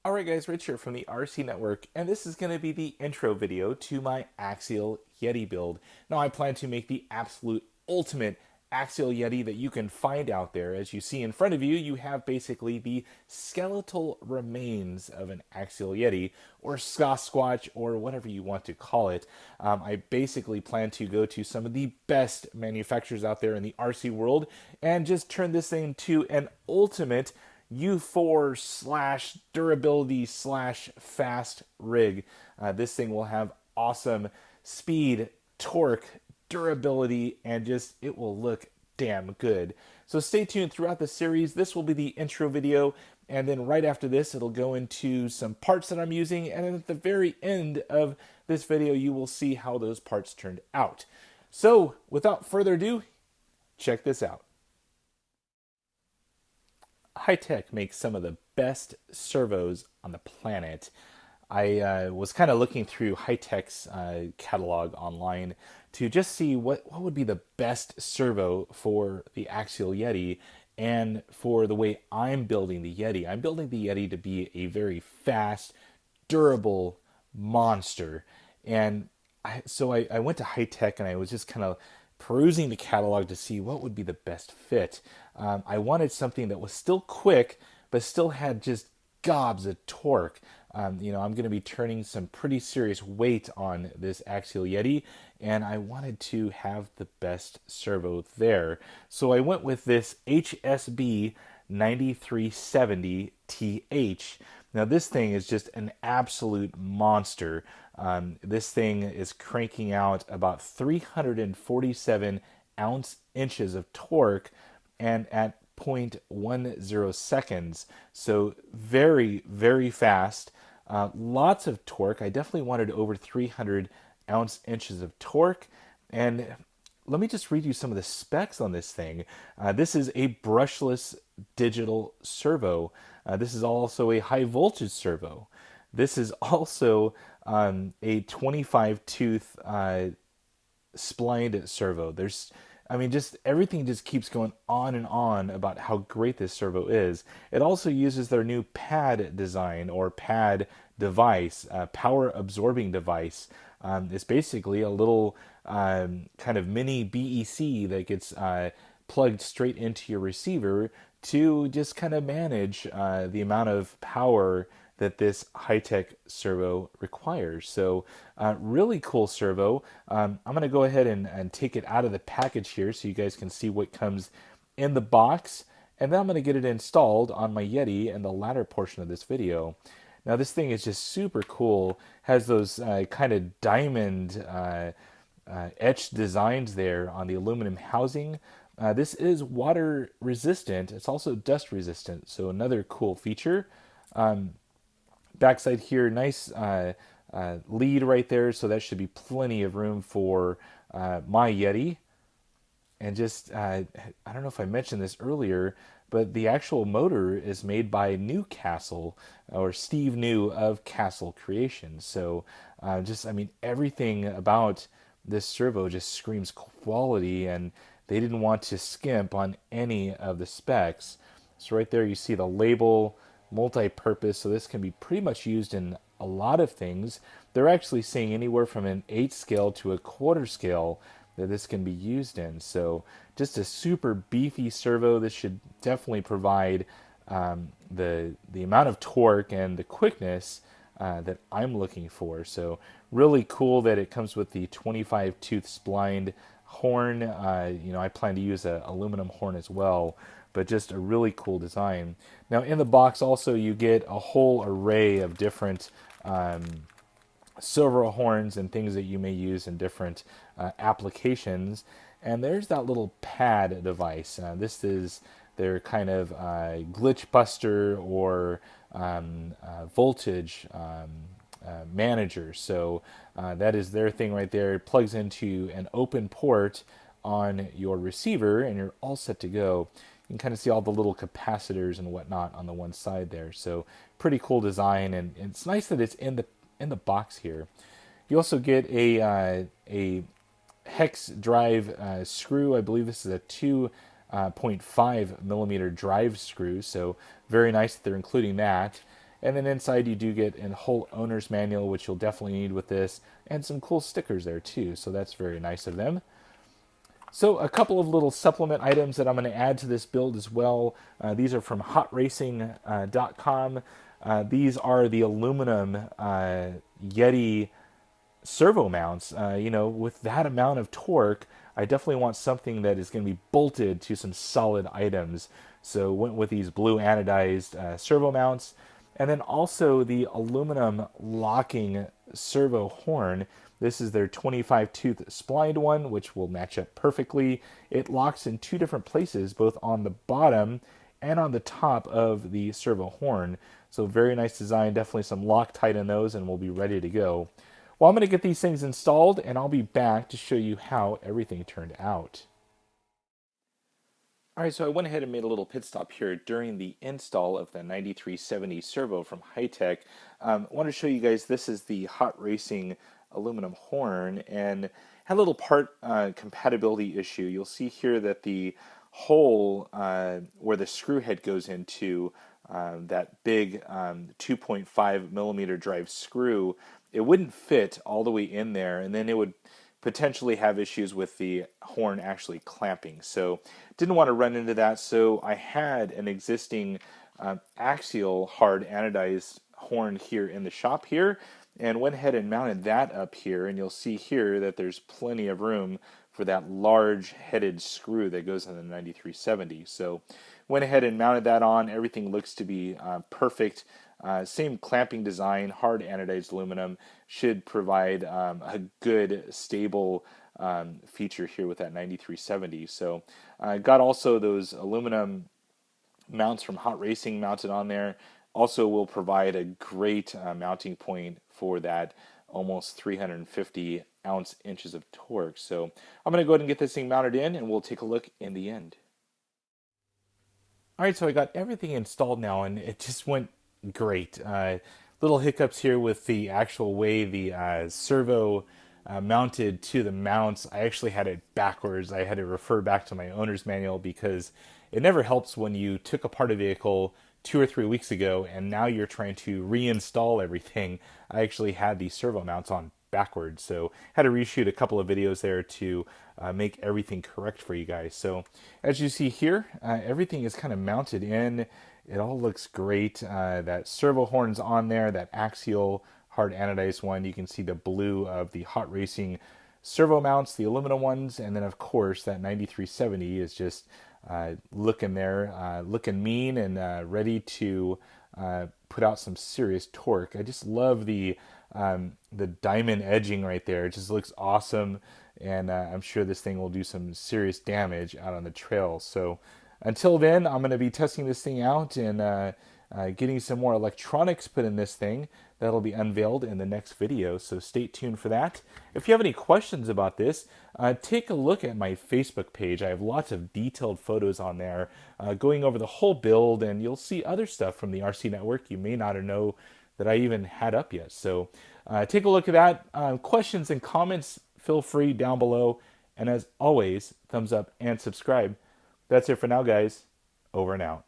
Alright guys, Rich here from the RC Network, and this is going to be the intro video to my Axial Yeti build. Now I plan to make the absolute ultimate Axial Yeti that you can find out there. As you see in front of you, you have basically the skeletal remains of an Axial Yeti, or Sasquatch, or whatever you want to call it. I basically plan to go to some of the best manufacturers out there in the RC world, and just turn this thing to an ultimate U4 slash durability slash fast rig. This thing will have awesome speed, torque, durability, and just it will look damn good. So stay tuned throughout the series. This will be the intro video, and then right after this it'll go into some parts that I'm using, and then at the very end of this video you will see how those parts turned out. So without further ado, check this out. Hitec makes some of the best servos on the planet. I was kind of looking through Hitec's catalog online to just see what would be the best servo for the Axial Yeti and for the way I'm building the Yeti. I'm building the Yeti to be a very fast, durable monster. And so I went to Hitec and I was just kind of perusing the catalog to see what would be the best fit. I wanted something that was still quick, but still had just gobs of torque. I'm going to be turning some pretty serious weight on this Axial Yeti, and I wanted to have the best servo there. So I went with this HSB-9370TH. Now this thing is just an absolute monster. This thing is cranking out about 347 inches of torque and at 0.10 seconds. So very, very fast. Lots of torque. I definitely wanted over 300 inches of torque. And let me just read you some of the specs on this thing. This is a brushless digital servo. This is also a high voltage servo. This is also a 25 tooth splined servo. Just everything just keeps going on and on about how great this servo is. It also uses their new pad design or pad device, power absorbing device. It's basically a little kind of mini BEC that gets plugged straight into your receiver to just kind of manage the amount of power that this Hitec servo requires. So really cool servo. I'm going to go ahead and take it out of the package here so you guys can see what comes in the box, and then I'm going to get it installed on my Yeti in the latter portion of this video. Now this thing is just super cool, has those kind of diamond etched designs there on the aluminum housing. This is water resistant, it's also dust resistant, so another cool feature. Backside here, nice lead right there, so that should be plenty of room for my Yeti. And just, I don't know if I mentioned this earlier, but the actual motor is made by Newcastle, or Steve New of Castle Creations. So everything about this servo just screams quality, and they didn't want to skimp on any of the specs. So right there you see the label, multi-purpose, so this can be pretty much used in a lot of things. They're actually saying anywhere from an 8 scale to a quarter scale that this can be used in. So just a super beefy servo. This should definitely provide the amount of torque and the quickness that I'm looking for. So really cool that it comes with the 25 tooth splined horn. I plan to use an aluminum horn as well, but just a really cool design. Now in the box also you get a whole array of different servo horns and things that you may use in different applications. And there's that little pad device. This is their kind of glitch buster or voltage manager. So that is their thing right there. It plugs into an open port on your receiver and you're all set to go. You can kind of see all the little capacitors and whatnot on the one side there. So pretty cool design, and it's nice that it's in the box here. You also get a hex drive screw. I believe this is a 2.5 millimeter drive screw. So very nice that they're including that. And then inside you do get a whole owner's manual, which you'll definitely need with this, and some cool stickers there too, so that's very nice of them. So a couple of little supplement items that I'm going to add to this build as well. These are from hotracing.com. These are the aluminum Yeti servo mounts. With that amount of torque, I definitely want something that is going to be bolted to some solid items. So went with these blue anodized servo mounts. And then also the aluminum locking servo horn. This is their 25 tooth splined one, which will match up perfectly. It locks in two different places, both on the bottom and on the top of the servo horn. So very nice design, definitely some Loctite in those, and we'll be ready to go. Well, I'm going to get these things installed, and I'll be back to show you how everything turned out. All right, so I went ahead and made a little pit stop here during the install of the 9370 Servo from Hitec. I want to show you guys, this is the Hot Racing aluminum horn, and had a little part compatibility issue. You'll see here that the hole where the screw head goes into, that big 2.5 millimeter drive screw, it wouldn't fit all the way in there, and then it would potentially have issues with the horn actually clamping. So didn't want to run into that, so I had an existing axial hard anodized horn here in the shop here, and went ahead and mounted that up here, and you'll see here that there's plenty of room for that large headed screw that goes in the 9370. So went ahead and mounted that on. Everything looks to be perfect. Same clamping design, hard anodized aluminum, should provide a good stable feature here with that 9370. So got also those aluminum mounts from Hot Racing mounted on there. Also will provide a great mounting point for that almost 350 inches of torque. So I'm going to go ahead and get this thing mounted in, and we'll take a look in the end. All right, so I got everything installed now, and it just went great. Little hiccups here with the actual way the servo mounted to the mounts. I actually had it backwards. I had to refer back to my owner's manual because it never helps when you took apart a vehicle 2 or 3 weeks ago and now you're trying to reinstall everything. I actually had the servo mounts on backwards, so had to reshoot a couple of videos there to make everything correct for you guys. So as you see here, everything is kind of mounted in. It all looks great. That servo horn's on there, that axial hard anodized one. You can see the blue of the Hot Racing servo mounts, the aluminum ones, and then of course that 9370 is just looking there, looking mean and ready to put out some serious torque. I just love the diamond edging right there. It just looks awesome, and I'm sure this thing will do some serious damage out on the trail. So until then, I'm going to be testing this thing out and getting some more electronics put in this thing. That'll be unveiled in the next video, so stay tuned for that. If you have any questions about this, take a look at my Facebook page. I have lots of detailed photos on there going over the whole build, and you'll see other stuff from the RC Network you may not know that I even had up yet. So take a look at that. Questions and comments, feel free down below. And as always, thumbs up and subscribe. That's it for now, guys. Over and out.